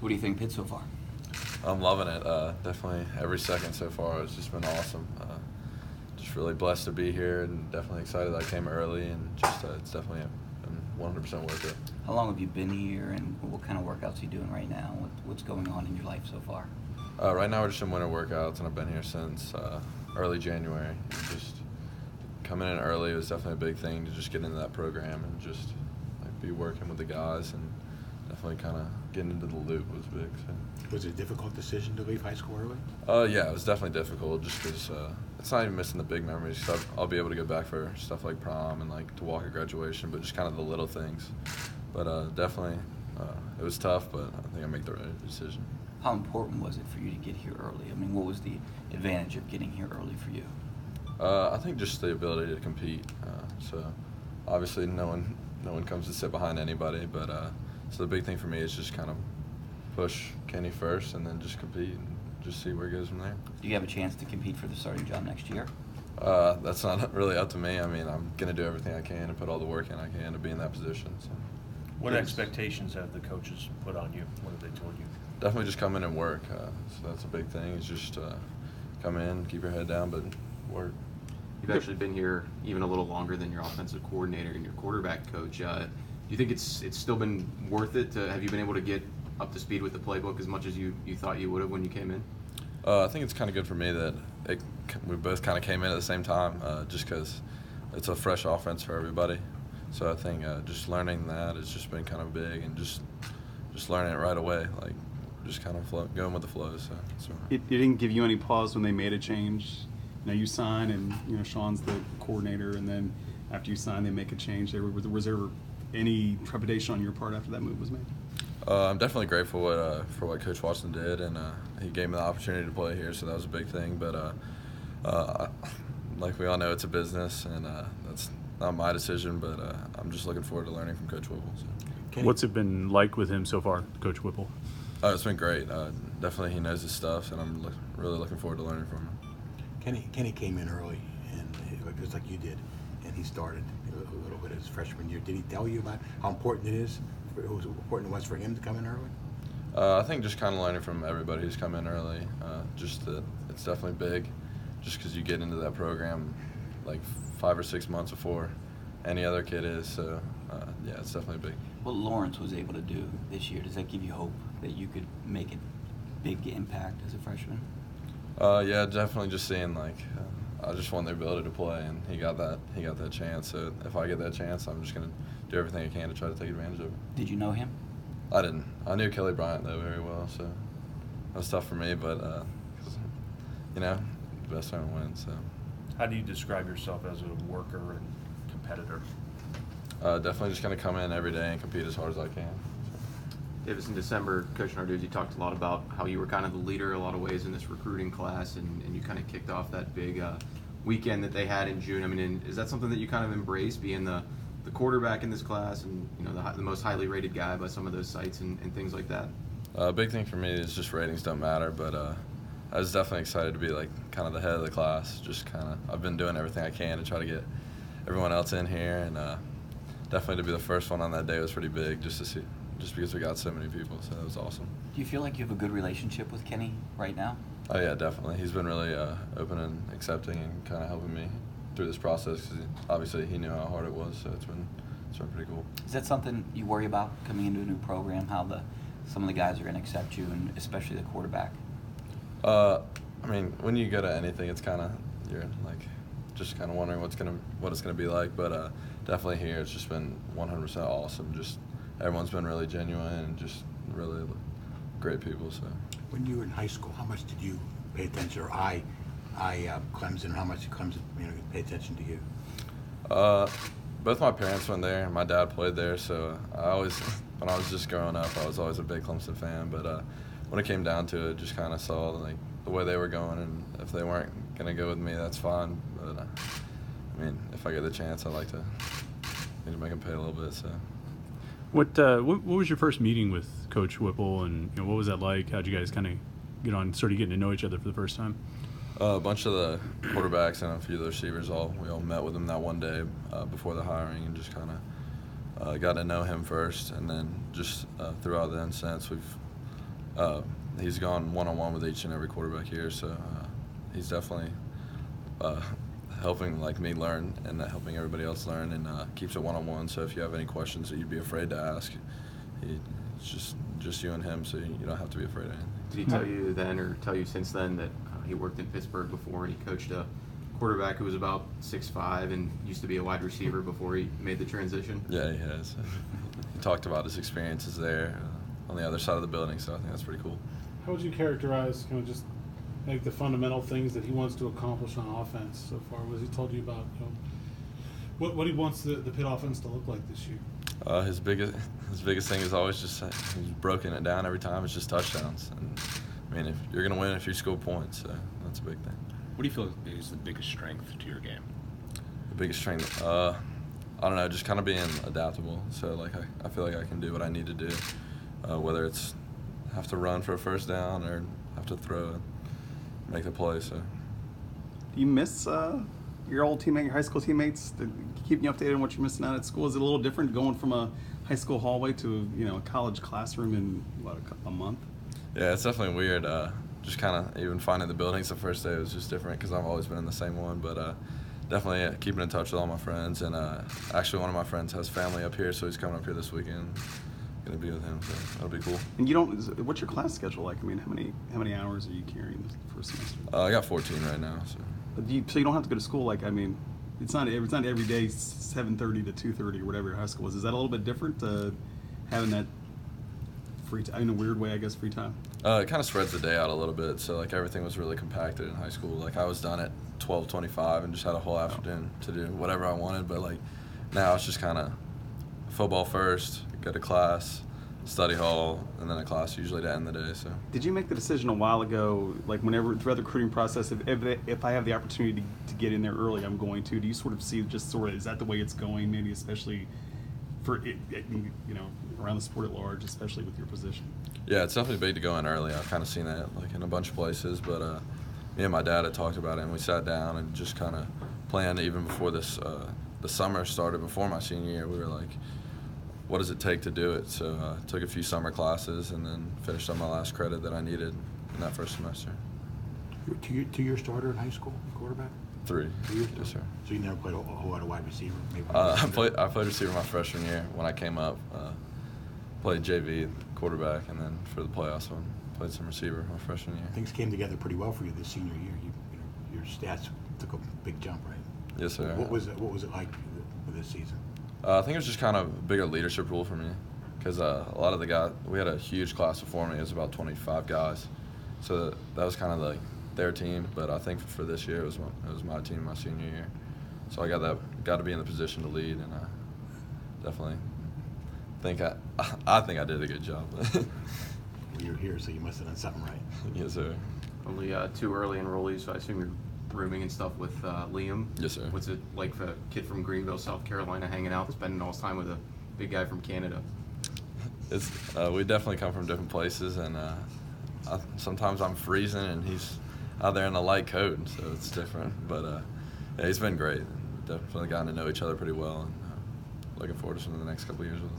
What do you think, Pitt, so far? I'm loving it. Definitely every second so far. It's just been awesome. Just really blessed to be here, and definitely excited that I came early, and just it's definitely been 100% worth it. How long have you been here, and what kind of workouts are you doing right now? What's going on in your life so far? Right now we're just in winter workouts, and I've been here since early January. Just coming in early was definitely a big thing to just get into that program and just be working with the guys, and definitely kind of getting into the loop was big. So. Was it a difficult decision to leave high school early? Yeah, it was definitely difficult just because it's not even missing the big memories. Cause I'll be able to go back for stuff like prom and like to walk at graduation, but just kind of the little things. But definitely, it was tough, but I think I made the right decision. How important was it for you to get here early? I mean, what was the advantage of getting here early for you? I think just the ability to compete. So obviously, no one comes to sit behind anybody, but so the big thing for me is just kind of push Kenny first and then just compete and just see where it goes from there. Do you have a chance to compete for the starting job next year? That's not really up to me. I mean, I'm going to do everything I can and put all the work in I can to be in that position. So. What expectations have the coaches put on you? What have they told you? Definitely just come in and work. So that's a big thing. Is just come in, keep your head down, but work. You've actually been here even a little longer than your offensive coordinator and your quarterback coach. Do you think it's still been worth it? Have you been able to get up to speed with the playbook as much as you thought you would have when you came in? I think it's kind of good for me that we both kind of came in at the same time, just because it's a fresh offense for everybody. So I think just learning that has just been kind of big, and just learning it right away, like just kind of going with the flow. So it didn't give you any pause when they made a change. You sign, and Sean's the coordinator, and then after you sign, they make a change. Was there any trepidation on your part after that move was made? I'm definitely grateful for what Coach Watson did, and he gave me the opportunity to play here, so that was a big thing. But like we all know, it's a business, and that's not my decision. But I'm just looking forward to learning from Coach Whipple. So. What's it been like with him so far, Coach Whipple? It's been great. Definitely, he knows his stuff, and I'm really looking forward to learning from him. Kenny came in early, and just like you did, and he started a little bit his freshman year. Did he tell you about how important it was for him to come in early? I think just kind of learning from everybody who's come in early. Just that it's definitely big, just because you get into that program like 5 or 6 months before any other kid is. So yeah, it's definitely big. What Lawrence was able to do this year, does that give you hope that you could make a big impact as a freshman? Yeah, definitely. Just seeing I just want the ability to play, and he got that chance. So if I get that chance, I'm just gonna do everything I can to try to take advantage of it. Did you know him? I didn't. I knew Kelly Bryant though very well, so that was tough for me. But the best man wins. So. How do you describe yourself as a worker and competitor? Definitely just gonna come in every day and compete as hard as I can. Davis, in December, Coach Narduzzi talked a lot about how you were kind of the leader in a lot of ways in this recruiting class, and you kind of kicked off that big weekend that they had in June. I mean, is that something that you kind of embrace, being the quarterback in this class and the most highly rated guy by some of those sites and things like that? A big thing for me is just ratings don't matter, but I was definitely excited to be kind of the head of the class. Just I've been doing everything I can to try to get everyone else in here, and definitely to be the first one on that day was pretty big, just because we got so many people, so that was awesome. Do you feel like you have a good relationship with Kenny right now? Oh yeah, definitely. He's been really open and accepting and kind of helping me through this process, because obviously he knew how hard it was, so it's been pretty cool. Is that something you worry about coming into a new program, how some of the guys are going to accept you, and especially the quarterback? I mean, when you go to anything, it's you're just kind of wondering what it's gonna be like, but definitely here it's just been 100% awesome. Just everyone's been really genuine and just really great people. So. When you were in high school, how much did you pay attention, or Clemson, how much did Clemson pay attention to you? Both my parents went there, and my dad played there, so when I was just growing up, I was always a big Clemson fan. But when it came down to it, just kind of saw the way they were going, and if they weren't gonna go with me, that's fine. But I mean, if I get the chance, I'd like to make them pay a little bit. So. What was your first meeting with Coach Whipple, and what was that like? How'd you guys kind of get on, sort of getting to know each other for the first time? A bunch of the quarterbacks and a few of the receivers, we all met with him that one day before the hiring, and just kind of got to know him first, and then just throughout then since we've he's gone one-on-one with each and every quarterback here, so he's definitely helping like me learn and helping everybody else learn, and keeps it one-on-one. So if you have any questions that you'd be afraid to ask, it's just you and him, so you don't have to be afraid of anything. Did he tell you then, or tell you since then, that he worked in Pittsburgh before and he coached a quarterback who was about 6'5" and used to be a wide receiver before he made the transition? Yeah, he has. He talked about his experiences there on the other side of the building, so I think that's pretty cool. How would you characterize kind of just like the fundamental things that he wants to accomplish on offense so far? What has he told you about, you know, what he wants the Pitt offense to look like this year? His biggest thing is always just he's broken it down every time. It's just touchdowns. And I mean, if you're gonna win if you score points, so that's a big thing. What do you feel is the biggest strength to your game? The biggest strength, I don't know, just kind of being adaptable. So like I feel like I can do what I need to do, whether it's have to run for a first down or have to throw and make the play. So. Do you miss your old teammate, your high school teammates, keeping you updated on what you're missing out at school? Is it a little different going from a high school hallway to a college classroom in a month? Yeah, it's definitely weird. Just kind of even finding the buildings the first day was just different because I've always been in the same one. But definitely keeping in touch with all my friends, and actually one of my friends has family up here, so he's coming up here this weekend. Gonna be with him, so that'll be cool. And what's your class schedule like? I mean, how many hours are you carrying for a semester? I got 14 right now, so. But so you don't have to go to school. Like, I mean, it's not every day 7:30 to 2:30 or whatever your high school is. Is that a little bit different, having that free time in a weird way? I guess free time. It kind of spreads the day out a little bit. So like everything was really compacted in high school. Like I was done at 12:25 and just had a whole afternoon to do whatever I wanted. But like now it's just kind of football first, go to class, study hall, and then a class usually to end the day. So. Did you make the decision a while ago, like whenever throughout the recruiting process, if I have the opportunity to get in there early, I'm going to? Do you sort of see is that the way it's going? Maybe especially for around the sport at large, especially with your position. Yeah, it's definitely big to go in early. I've kind of seen that like in a bunch of places, but me and my dad had talked about it, and we sat down and just kind of planned even before this the summer started. Before my senior year, we were like, what does it take to do it? So I took a few summer classes and then finished on my last credit that I needed in that first semester. Two-year starter in high school, quarterback? 3. 3 years? Yes, sir. So you never played a whole lot of wide receiver? Maybe I played receiver my freshman year when I came up. Played JV quarterback, and then for the playoffs one, played some receiver my freshman year. Things came together pretty well for you this senior year. Your stats took a big jump, right? Yes, sir. What was it like for this season? I think it was just kind of a bigger leadership role for me because a lot of the guys, we had a huge class before me. It was about 25 guys. So that was kind of like their team. But I think for this year, it was my team my senior year. So I got to be in the position to lead, and I definitely think I think I did a good job. Well, you're here, so you must have done something right. Yes, sir. Only 2 early enrollees, so I assume you're rooming and stuff with Liam. Yes, sir. What's it like for a kid from Greenville, South Carolina, hanging out, spending all his time with a big guy from Canada? We definitely come from different places, and sometimes I'm freezing and he's out there in a light coat, so it's different. But yeah, he's been great. Definitely gotten to know each other pretty well, and looking forward to some of the next couple of years with him.